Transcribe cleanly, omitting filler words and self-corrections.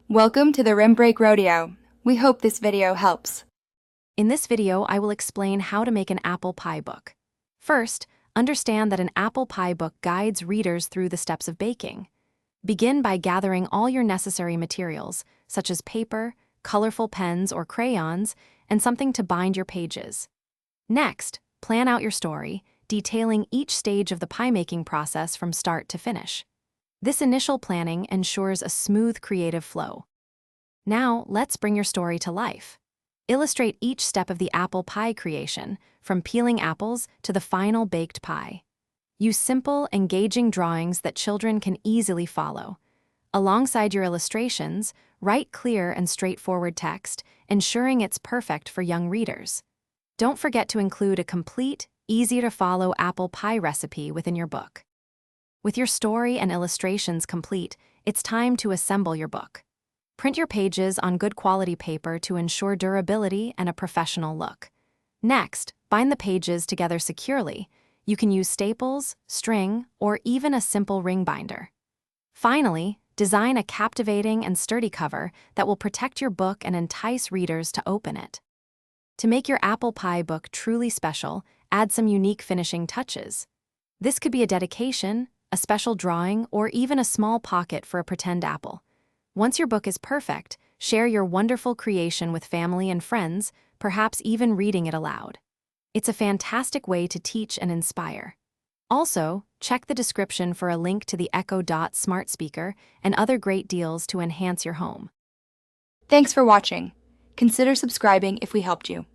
Welcome to the Rim Break Rodeo. We hope this video helps. In this video, I will explain how to make an apple pie book. First, understand that an apple pie book guides readers through the steps of baking. Begin by gathering all your necessary materials, such as paper, colorful pens or crayons, and something to bind your pages. Next, plan out your story, detailing each stage of the pie-making process from start to finish. This initial planning ensures a smooth creative flow. Now, let's bring your story to life. Illustrate each step of the apple pie creation, from peeling apples to the final baked pie. Use simple, engaging drawings that children can easily follow. Alongside your illustrations, write clear and straightforward text, ensuring it's perfect for young readers. Don't forget to include a complete, easy-to-follow apple pie recipe within your book. With your story and illustrations complete, it's time to assemble your book. Print your pages on good quality paper to ensure durability and a professional look. Next, bind the pages together securely. You can use staples, string, or even a simple ring binder. Finally, design a captivating and sturdy cover that will protect your book and entice readers to open it. To make your apple pie book truly special, add some unique finishing touches. This could be a dedication, a special drawing, or even a small pocket for a pretend apple. Once your book is perfect, share your wonderful creation with family and friends, perhaps even reading it aloud. It's a fantastic way to teach and inspire. Also, check the description for a link to the Echo Dot smart speaker and other great deals to enhance your home. Thanks for watching. Consider subscribing if we helped you.